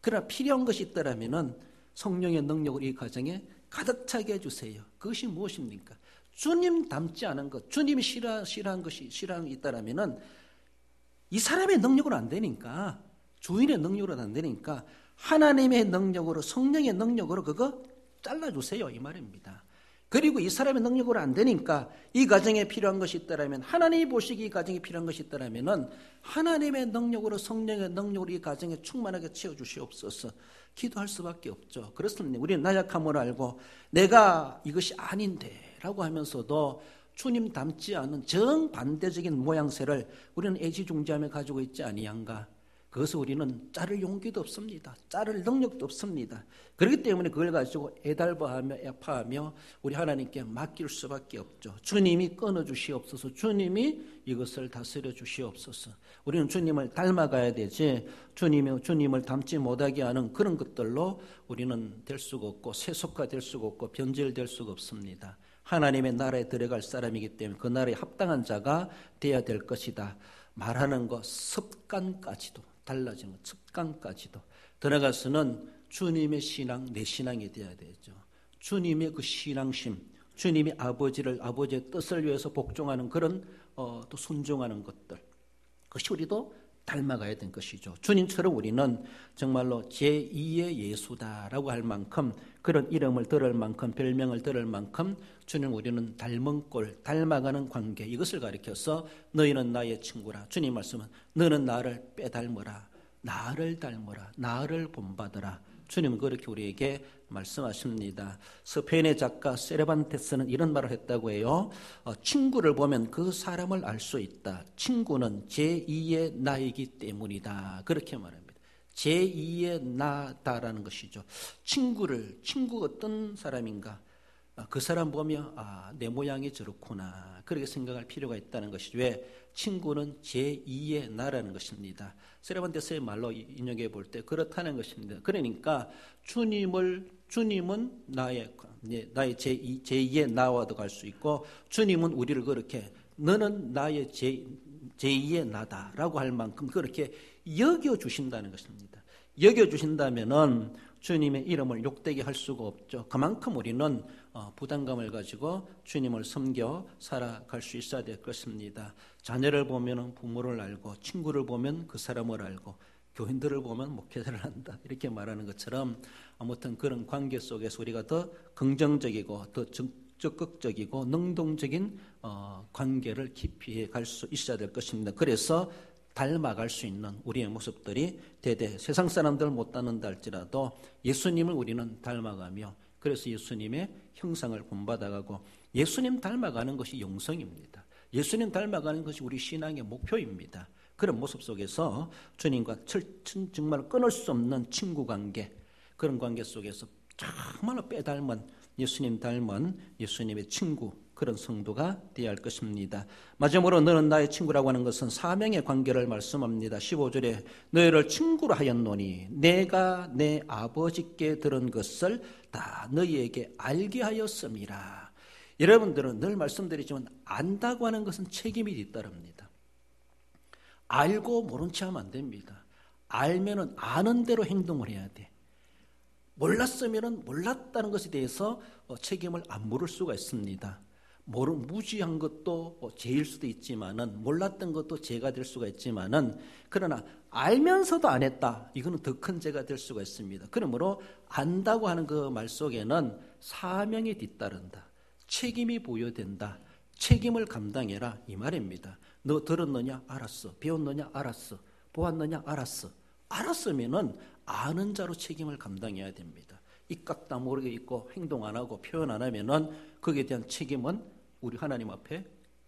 그러나 필요한 것이 있다라면은 성령의 능력으로 이 가정에 가득 차게 해주세요. 그것이 무엇입니까? 주님 닮지 않은 것, 주님이 싫어한 것이 있다라면은 이 사람의 능력으로 안 되니까, 주인의 능력으로 안 되니까 하나님의 능력으로, 성령의 능력으로 그거 잘라주세요 이 말입니다. 그리고 이 사람의 능력으로 안 되니까 이 가정에 필요한 것이 있다라면, 하나님이 보시기 이 가정에 필요한 것이 있다라면은 하나님의 능력으로, 성령의 능력으로 이 가정에 충만하게 채워주시옵소서 기도할 수밖에 없죠. 그렇습니다. 우리는 나약함을 알고 내가 이것이 아닌데 라고 하면서도 주님 닮지 않은 정반대적인 모양새를 우리는 애지중지하며 가지고 있지 아니한가. 그것을 우리는 자를 용기도 없습니다. 자를 능력도 없습니다. 그렇기 때문에 그걸 가지고 애달버하며 애파하며 우리 하나님께 맡길 수밖에 없죠. 주님이 끊어주시옵소서. 주님이 이것을 다스려 주시옵소서. 우리는 주님을 닮아가야 되지 주님을 닮지 못하게 하는 그런 것들로 우리는 될 수가 없고 세속화될 수가 없고 변질될 수가 없습니다. 하나님의 나라에 들어갈 사람이기 때문에 그 나라에 합당한 자가 되어야 될 것이다. 말하는 것 습관까지도 달라지는 것, 습관까지도 들어가서는 주님의 신앙, 내 신앙이 되어야 되죠. 주님의 그 신앙심, 주님이 아버지의 뜻을 위해서 복종하는 그런 또 순종하는 것들, 그것이 우리도 닮아가야 된 것이죠. 주님처럼 우리는 정말로 제2의 예수다라고 할 만큼, 그런 이름을 들을 만큼, 별명을 들을 만큼 주님 우리는 닮은 꼴, 닮아가는 관계, 이것을 가리켜서 너희는 나의 친구라. 주님 말씀은 너는 나를 빼닮으라, 나를 닮으라, 나를 본받으라. 주님은 그렇게 우리에게 말씀하십니다. 스페인의 작가 세르반테스는 이런 말을 했다고 해요. 친구를 보면 그 사람을 알 수 있다. 친구는 제2의 나이기 때문이다. 그렇게 말합니다. 제2의 나다라는 것이죠. 친구가 어떤 사람인가? 그 사람 보면 내 모양이 저렇구나. 그렇게 생각할 필요가 있다는 것이죠. 왜? 친구는 제2의 나라는 것입니다. 세르반테스의 말로 인용해 볼 때 그렇다는 것입니다. 그러니까 주님은 나의 제2의 나와도 갈 수 있고, 주님은 우리를 그렇게 너는 나의 제2의 나다라고 할 만큼 그렇게 여겨주신다는 것입니다. 여겨주신다면은 주님의 이름을 욕되게 할 수가 없죠. 그만큼 우리는 부담감을 가지고 주님을 섬겨 살아갈 수 있어야 될 것입니다. 자녀를 보면 부모를 알고, 친구를 보면 그 사람을 알고, 교인들을 보면 목회자를 한다, 이렇게 말하는 것처럼 아무튼 그런 관계 속에서 우리가 더 긍정적이고 더 적극적이고 능동적인 관계를 깊이 갈 수 있어야 될 것입니다. 그래서 닮아갈 수 있는 우리의 모습들이 대대 세상 사람들 못 닮는다 할지라도 예수님을 우리는 닮아가며, 그래서 예수님의 형상을 본받아가고, 예수님 닮아가는 것이 영성입니다. 예수님 닮아가는 것이 우리 신앙의 목표입니다. 그런 모습 속에서 주님과 정말 끊을 수 없는 친구 관계, 그런 관계 속에서 정말로 빼닮은, 예수님 닮은 예수님의 친구, 그런 성도가 되어야 할 것입니다. 마지막으로 너는 나의 친구라고 하는 것은 사명의 관계를 말씀합니다. 15절에 너희를 친구로 하였노니 내가 내 아버지께 들은 것을 다 너희에게 알게 하였음이라. 여러분들은 늘 말씀드리지만 안다고 하는 것은 책임이 뒤따릅니다. 알고 모른 체 하면 안 됩니다. 알면은 아는 대로 행동을 해야 돼. 몰랐으면은 몰랐다는 것에 대해서 책임을 안 물을 수가 있습니다. 무지한 것도 죄일 수도 있지만은, 몰랐던 것도 죄가 될 수가 있지만은, 그러나 알면서도 안 했다, 이거는 더 큰 죄가 될 수가 있습니다. 그러므로 안다고 하는 그 말 속에는 사명이 뒤따른다, 책임이 부여된다, 책임을 감당해라, 이 말입니다. 너 들었느냐? 알았어. 배웠느냐? 알았어. 보았느냐? 알았어. 알았으면은 아는 자로 책임을 감당해야 됩니다. 이깍 다모르게 있고 행동 안 하고 표현 안 하면은 거기에 대한 책임은 우리 하나님 앞에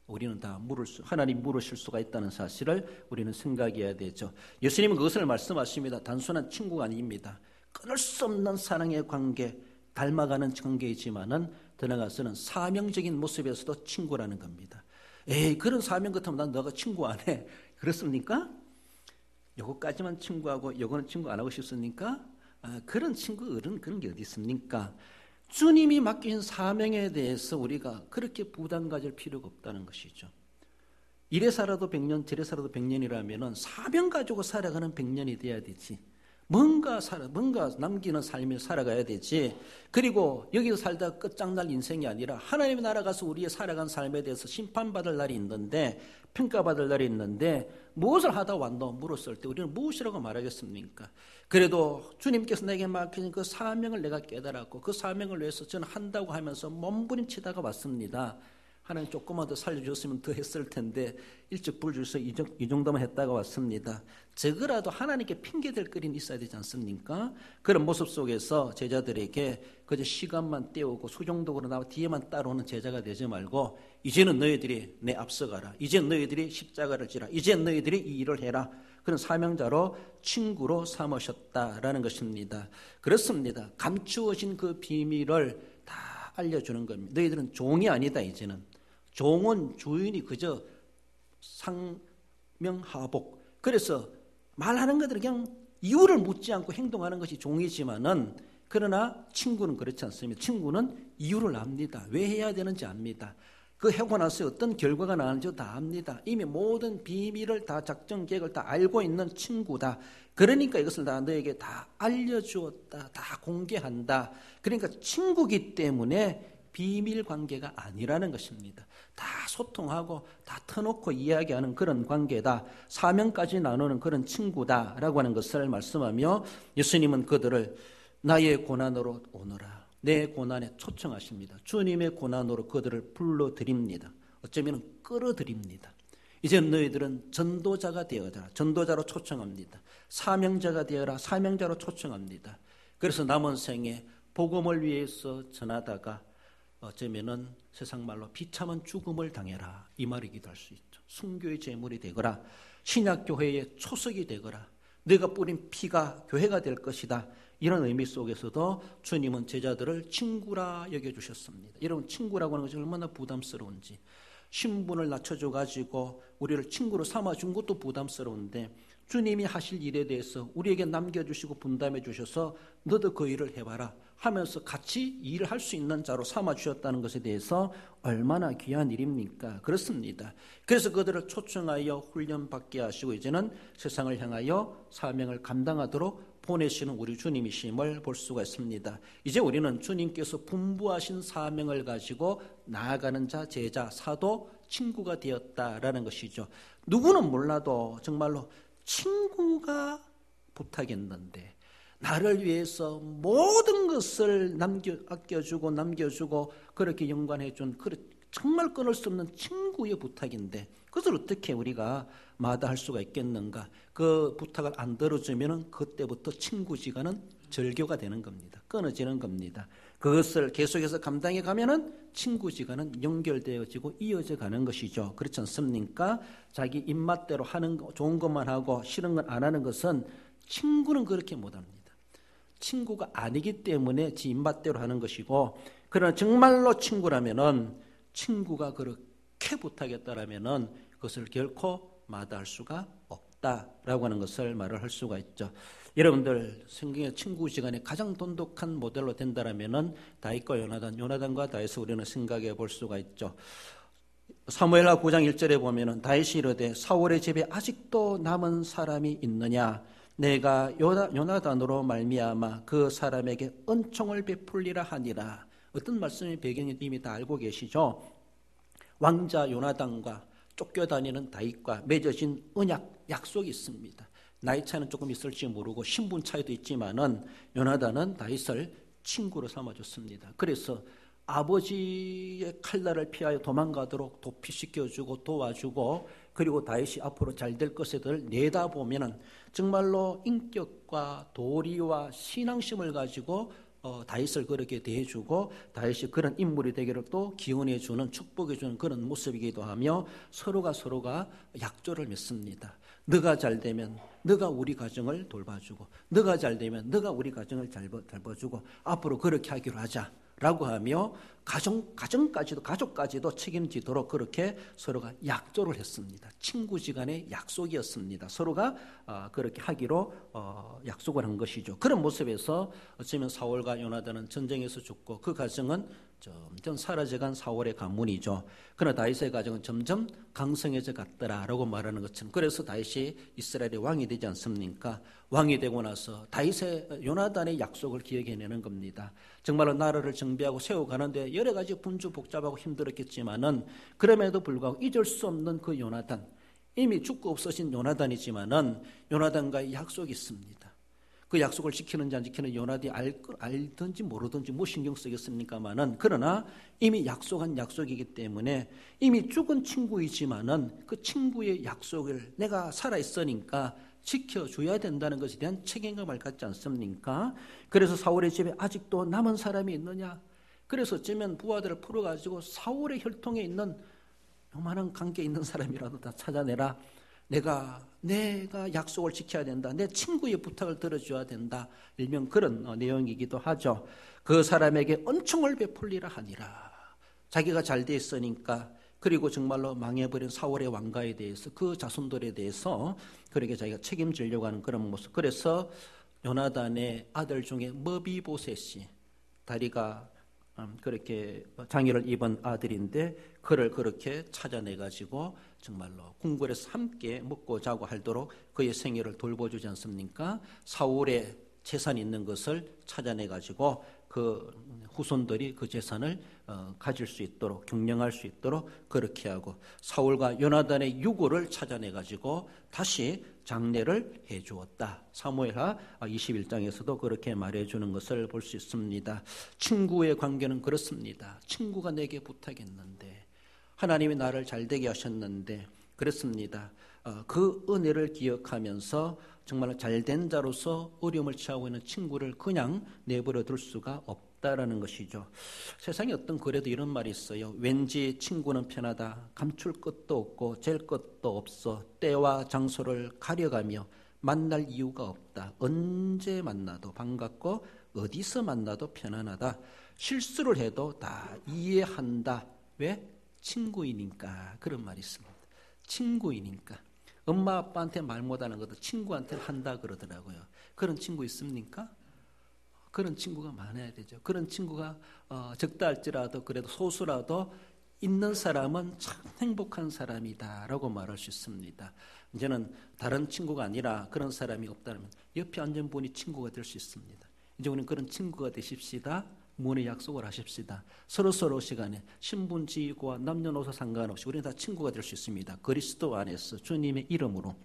우리는 다 하나님 물으실 수가 있다는 사실을 우리는 생각해야 되죠. 예수님은 그것을 말씀하십니다. 단순한 친구가 아닙니다. 끊을 수 없는 사랑의 관계, 닮아가는 관계이지만은 더 나아가서는 사명적인 모습에서도 친구라는 겁니다. 에이, 그런 사명 같으면 난 너가 친구 안 해. 그렇습니까? 요거까지만 친구하고 요거는 친구 안 하고 싶습니까? 그런 친구들은 그런 게 어디 있습니까? 주님이 맡긴 사명에 대해서 우리가 그렇게 부담 가질 필요가 없다는 것이죠. 이래 살아도 100년, 저래 살아도 100년이라면 사명 가지고 살아가는 100년이 돼야 되지. 뭔가 남기는 삶을 살아가야 되지. 그리고 여기서 살다 끝장날 인생이 아니라 하나님의 나라 가서 우리의 살아간 삶에 대해서 심판받을 날이 있는데, 평가받을 날이 있는데, 무엇을 하다 왔노? 물었을 때 우리는 무엇이라고 말하겠습니까? 그래도 주님께서 내게 맡긴 그 사명을 내가 깨달았고 그 사명을 위해서 저는 한다고 하면서 몸부림치다가 왔습니다. 하나님 조금만 더 살려줬으면 더 했을 텐데 일찍 불 주셔서 이 정도만 했다가 왔습니다. 적어라도 하나님께 핑계댈 거리는 있어야 되지 않습니까? 그런 모습 속에서 제자들에게 그저 시간만 때우고 수종독으로 나와 뒤에만 따라오는 제자가 되지 말고, 이제는 너희들이 내 앞서가라, 이제는 너희들이 십자가를 지라, 이제는 너희들이 이 일을 해라, 그런 사명자로 친구로 삼으셨다라는 것입니다. 그렇습니다. 감추어진 그 비밀을 다 알려주는 겁니다. 너희들은 종이 아니다. 이제는 종은 주인이 그저 상명하복, 그래서 말하는 것들은 그냥 이유를 묻지 않고 행동하는 것이 종이지만은, 그러나 친구는 그렇지 않습니다. 친구는 이유를 압니다. 왜 해야 되는지 압니다. 그 하고 나서 어떤 결과가 나는지 다 압니다. 이미 모든 비밀을 다, 작전 계획을 다 알고 있는 친구다. 그러니까 이것을 다 너에게 다 알려주었다, 다 공개한다. 그러니까 친구기 때문에 비밀 관계가 아니라는 것입니다. 다 소통하고 다 터놓고 이야기하는 그런 관계다. 사명까지 나누는 그런 친구다라고 하는 것을 말씀하며, 예수님은 그들을 나의 고난으로 오너라, 내 고난에 초청하십니다. 주님의 고난으로 그들을 불러드립니다. 어쩌면 끌어들입니다. 이제 너희들은 전도자가 되어라, 전도자로 초청합니다. 사명자가 되어라, 사명자로 초청합니다. 그래서 남은 생에 복음을 위해서 전하다가 어쩌면은 세상 말로 비참한 죽음을 당해라, 이 말이기도 할 수 있죠. 순교의 제물이 되거라, 신약교회의 초석이 되거라, 내가 뿌린 피가 교회가 될 것이다, 이런 의미 속에서도 주님은 제자들을 친구라 여겨주셨습니다. 여러분, 친구라고 하는 것이 얼마나 부담스러운지, 신분을 낮춰줘가지고 우리를 친구로 삼아준 것도 부담스러운데, 주님이 하실 일에 대해서 우리에게 남겨주시고 분담해 주셔서 너도 그 일을 해봐라 하면서 같이 일을 할 수 있는 자로 삼아주셨다는 것에 대해서 얼마나 귀한 일입니까? 그렇습니다. 그래서 그들을 초청하여 훈련받게 하시고 이제는 세상을 향하여 사명을 감당하도록 보내시는 우리 주님이심을 볼 수가 있습니다. 이제 우리는 주님께서 분부하신 사명을 가지고 나아가는 자, 제자, 사도, 친구가 되었다라는 것이죠. 누구는 몰라도 정말로 친구가 부탁했는데 나를 위해서 모든 것을 아껴주고 남겨주고 그렇게 연관해준 정말 끊을 수 없는 친구의 부탁인데 그것을 어떻게 우리가 마다할 수가 있겠는가? 그 부탁을 안 들어주면 그때부터 친구지간은 절교가 되는 겁니다. 끊어지는 겁니다. 그것을 계속해서 감당해 가면은 친구지간은 연결되어지고 이어져 가는 것이죠. 그렇지 않습니까? 자기 입맛대로 하는 거, 좋은 것만 하고 싫은 건 안 하는 것은 친구는 그렇게 못합니다. 친구가 아니기 때문에 지 입맛대로 하는 것이고, 그러나 정말로 친구라면은 친구가 그렇게 부탁했다라면은 그것을 결코 마다할 수가 없다라고 하는 것을 말을 할 수가 있죠. 여러분들 성경의 친구지간에 가장 돈독한 모델로 된다라면은 다윗과 요나단과 다윗을 우리는 생각해 볼 수가 있죠. 사무엘하 9장 1절에 보면은 다윗이 이르되 사울의 집에 아직도 남은 사람이 있느냐? 내가 요나단으로 말미암아 그 사람에게 은총을 베풀리라 하니라. 어떤 말씀의 배경이 이미 다 알고 계시죠? 왕자 요나단과 쫓겨다니는 다윗과 맺어진 언약, 약속이 있습니다. 나이 차이는 조금 있을지 모르고 신분 차이도 있지만은 요나단은 다윗을 친구로 삼아줬습니다. 그래서 아버지의 칼날을 피하여 도망가도록 도피시켜주고 도와주고, 그리고 다윗이 앞으로 잘 될 것에 대해 내다보면은 정말로 인격과 도리와 신앙심을 가지고 다윗을 그렇게 대해주고 다윗이 그런 인물이 되기를 또 기원해주는, 축복해주는 그런 모습이기도 하며 서로가 약조를 맺습니다. 너가 잘 되면 너가 우리 가정을 돌봐주고, 너가 잘 되면 너가 우리 가정을 잘 봐주고, 앞으로 그렇게 하기로 하자 라고 하며 가족까지도 책임지도록 그렇게 서로가 약조를 했습니다. 친구지간의 약속이었습니다. 서로가 그렇게 하기로 약속을 한 것이죠. 그런 모습에서 어쩌면 사울과 요나단은 전쟁에서 죽고 그 가정은 점점 사라져간 사울의 가문이죠. 그러나 다윗의 가정은 점점 강성해져 갔더라라고 말하는 것처럼, 그래서 다윗이 이스라엘의 왕이 되지 않습니까? 왕이 되고 나서 요나단의 약속을 기억해내는 겁니다. 정말로 나라를 정비하고 세워가는데 여러 가지 분주 복잡하고 힘들었겠지만은 그럼에도 불구하고 잊을 수 없는 그 요나단, 이미 죽고 없어진 요나단이지만은 요나단과의 약속이 있습니다. 그 약속을 지키는지 안 지키는지 요나단이 알든지 모르든지 뭐 신경 쓰겠습니까마는, 그러나 이미 약속한 약속이기 때문에 이미 죽은 친구이지만은 그 친구의 약속을 내가 살아있으니까 지켜줘야 된다는 것에 대한 책임감을 갖지 않습니까? 그래서 사울의 집에 아직도 남은 사람이 있느냐? 그래서 어쩌면 부하들을 풀어가지고 사울의 혈통에 있는 요만한 관계 있는 사람이라도 다 찾아내라. 내가 약속을 지켜야 된다. 내 친구의 부탁을 들어줘야 된다. 일명 그런 내용이기도 하죠. 그 사람에게 은총을 베풀리라 하니라. 자기가 잘 돼 있으니까, 그리고 정말로 망해버린 사울의 왕가에 대해서, 그 자손들에 대해서 그렇게 자기가 책임지려고 하는 그런 모습. 그래서 요나단의 아들 중에 머비보셋이, 다리가 그렇게 장애를 입은 아들인데 그를 그렇게 찾아내가지고 정말로 궁궐에서 함께 먹고 자고 하도록 그의 생애를 돌보주지 않습니까? 사울의 재산이 있는 것을 찾아내가지고 그 후손들이 그 재산을 가질 수 있도록, 경영할 수 있도록 그렇게 하고, 사울과 요나단의 유고를 찾아내가지고 다시 장례를 해주었다. 사무엘하 21장에서도 그렇게 말해주는 것을 볼 수 있습니다. 친구의 관계는 그렇습니다. 친구가 내게 부탁했는데, 하나님이 나를 잘되게 하셨는데, 그렇습니다. 그 은혜를 기억하면서 정말 잘된 자로서 어려움을 취하고 있는 친구를 그냥 내버려 둘 수가 없다라는 것이죠. 세상에 어떤 글에도 이런 말이 있어요. 왠지 친구는 편하다. 감출 것도 없고 잴 것도 없어. 때와 장소를 가려가며 만날 이유가 없다. 언제 만나도 반갑고 어디서 만나도 편안하다. 실수를 해도 다 이해한다. 왜? 친구이니까. 그런 말이 있습니다. 친구이니까. 엄마 아빠한테 말 못하는 것도 친구한테는 한다 그러더라고요. 그런 친구 있습니까? 그런 친구가 많아야 되죠. 그런 친구가 적다 할지라도 그래도 소수라도 있는 사람은 참 행복한 사람이다라고 말할 수 있습니다. 이제는 다른 친구가 아니라 그런 사람이 없다면 옆에 앉은 분이 친구가 될 수 있습니다. 이제 우리는 그런 친구가 되십시다. 문의 약속을 하십시다. 서로 시간에 신분지위와 남녀노소 상관없이 우리는 다 친구가 될 수 있습니다. 그리스도 안에서 주님의 이름으로.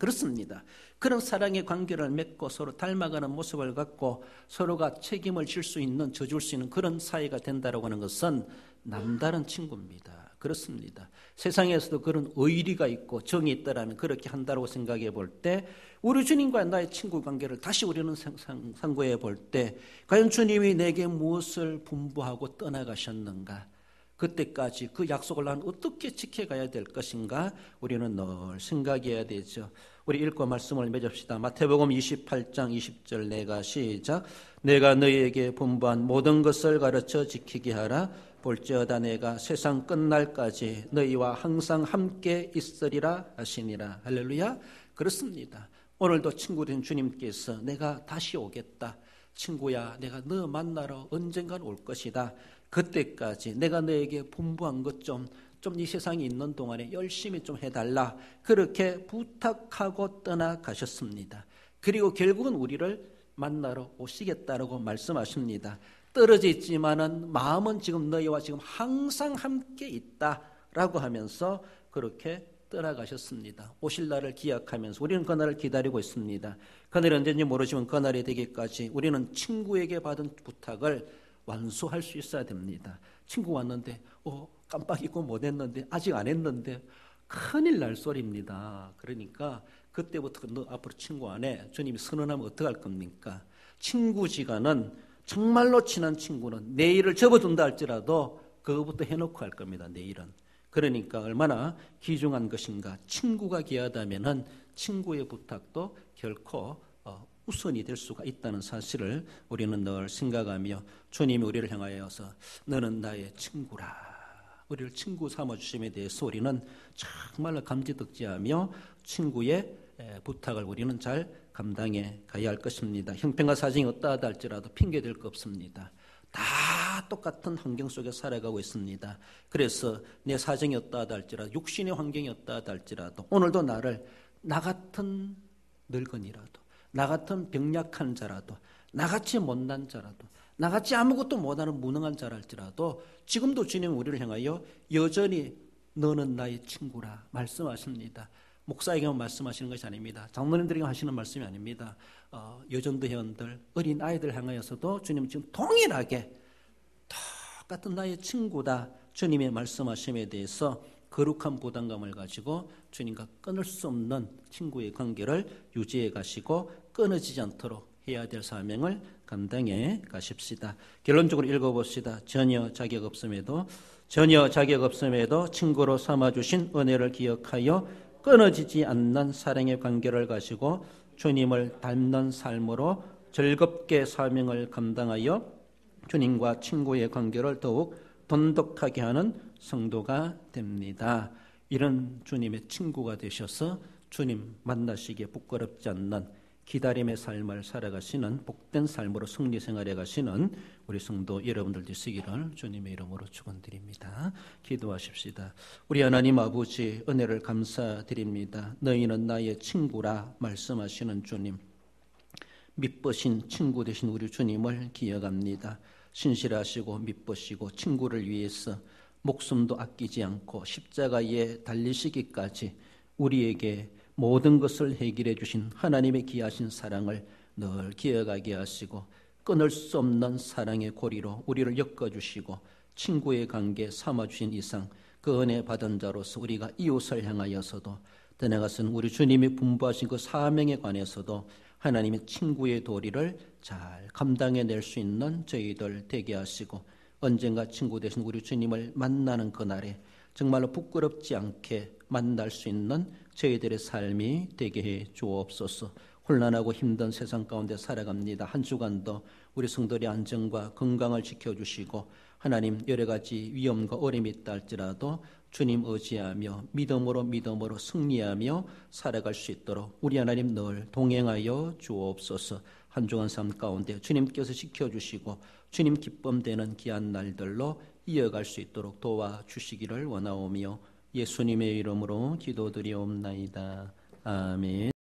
그렇습니다. 그런 사랑의 관계를 맺고 서로 닮아가는 모습을 갖고 서로가 책임을 질 수 있는, 져줄 수 있는 그런 사이가 된다고 하는 것은 남다른 친구입니다. 그렇습니다. 세상에서도 그런 의리가 있고 정이 있다라면 그렇게 한다고 생각해 볼 때 우리 주님과 나의 친구 관계를 다시 우리는 상고해 볼 때 과연 주님이 내게 무엇을 분부하고 떠나가셨는가? 그때까지 그 약속을 나는 어떻게 지켜가야 될 것인가? 우리는 늘 생각해야 되죠. 우리 읽고 말씀을 맺읍시다. 마태복음 28장 20절 내가 시작. 내가 너희에게 분부한 모든 것을 가르쳐 지키게 하라. 볼지어다 내가 세상 끝날까지 너희와 항상 함께 있으리라 하시니라. 할렐루야. 그렇습니다. 오늘도 친구된 주님께서 내가 다시 오겠다. 친구야, 내가 너 만나러 언젠간 올 것이다. 그때까지 내가 너에게 분부한 것 좀 이 세상에 있는 동안에 열심히 좀 해달라. 그렇게 부탁하고 떠나가셨습니다. 그리고 결국은 우리를 만나러 오시겠다라고 말씀하십니다. 떨어져 있지만은 마음은 지금 너희와 지금 항상 함께 있다라고 하면서 그렇게 떠나가셨습니다. 오실 날을 기약하면서 우리는 그 날을 기다리고 있습니다. 그날이 언제인지 모르지만 그 날이 되기까지 우리는 친구에게 받은 부탁을 완수할 수 있어야 됩니다. 친구 왔는데 깜빡 잊고 못했는데 아직 안 했는데 큰일 날 소리입니다. 그러니까 그때부터 너 앞으로 친구 안 해. 주님이 선언하면 어떡할 겁니까? 친구지간은 정말로 친한 친구는 내일을 접어둔다 할지라도 그거부터 해놓고 할 겁니다. 내일은. 그러니까 얼마나 귀중한 것인가. 친구가 귀하다면은 친구의 부탁도 결코 우선이 될 수가 있다는 사실을 우리는 늘 생각하며 주님이 우리를 향하여서 너는 나의 친구라. 우리를 친구 삼아주심에 대해서 우리는 정말로 감지덕지하며 친구의 부탁을 우리는 잘 감당해 가야 할 것입니다. 형편과 사정이 어떠하다 할지라도 핑계댈 거 없습니다. 다 똑같은 환경 속에 살아가고 있습니다. 그래서 내 사정이 어떠하다 할지라도 육신의 환경이 어떠하다 할지라도 오늘도 나를 나 같은 늙은이라도 나 같은 병약한 자라도 나같이 못난 자라도 나같이 아무것도 못하는 무능한 자랄지라도 지금도 주님은 우리를 향하여 여전히 너는 나의 친구라 말씀하십니다. 목사에게만 말씀하시는 것이 아닙니다. 장로님들에게 하시는 말씀이 아닙니다. 여전도 회원들, 어린 아이들 향하여서도 주님 지금 동일하게 똑같은 나의 친구다 주님의 말씀하심에 대해서 거룩한 부담감을 가지고 주님과 끊을 수 없는 친구의 관계를 유지해 가시고 끊어지지 않도록 해야 될 사명을 감당해 가십시다. 결론적으로 읽어봅시다. 전혀 자격 없음에도 친구로 삼아주신 은혜를 기억하여 끊어지지 않는 사랑의 관계를 가지고 주님을 닮는 삶으로 즐겁게 사명을 감당하여 주님과 친구의 관계를 더욱 돈독하게 하는 성도가 됩니다. 이런 주님의 친구가 되셔서 주님 만나시기에 부끄럽지 않는 기다림의 삶을 살아가시는 복된 삶으로 승리 생활해 가시는 우리 성도 여러분들 되시기를 주님의 이름으로 축원드립니다. 기도하십시다. 우리 하나님 아버지 은혜를 감사드립니다. 너희는 나의 친구라 말씀하시는 주님, 믿으신 친구 되신 우리 주님을 기억합니다. 신실하시고 믿으시고 친구를 위해서 목숨도 아끼지 않고 십자가에 달리시기까지 우리에게 모든 것을 해결해 주신 하나님의 귀하신 사랑을 늘 기억하게 하시고 끊을 수 없는 사랑의 고리로 우리를 엮어주시고 친구의 관계 삼아주신 이상 그 은혜 받은 자로서 우리가 이웃을 향하여서도 더 나아가서는 우리 주님이 분부하신 그 사명에 관해서도 하나님의 친구의 도리를 잘 감당해낼 수 있는 저희들 되게 하시고 언젠가 친구 되신 우리 주님을 만나는 그날에 정말로 부끄럽지 않게 만날 수 있는 저희들의 삶이 되게 해 주옵소서. 혼란하고 힘든 세상 가운데 살아갑니다. 한 주간도 우리 성도의 안전과 건강을 지켜주시고 하나님 여러 가지 위험과 어려움이 있다 할지라도 주님 의지하며 믿음으로 승리하며 살아갈 수 있도록 우리 하나님 늘 동행하여 주옵소서. 한 주간 삶 가운데 주님께서 지켜주시고 주님 기쁨되는 귀한 날들로 이어갈 수 있도록 도와주시기를 원하오며 예수님의 이름으로 기도드리옵나이다. 아멘.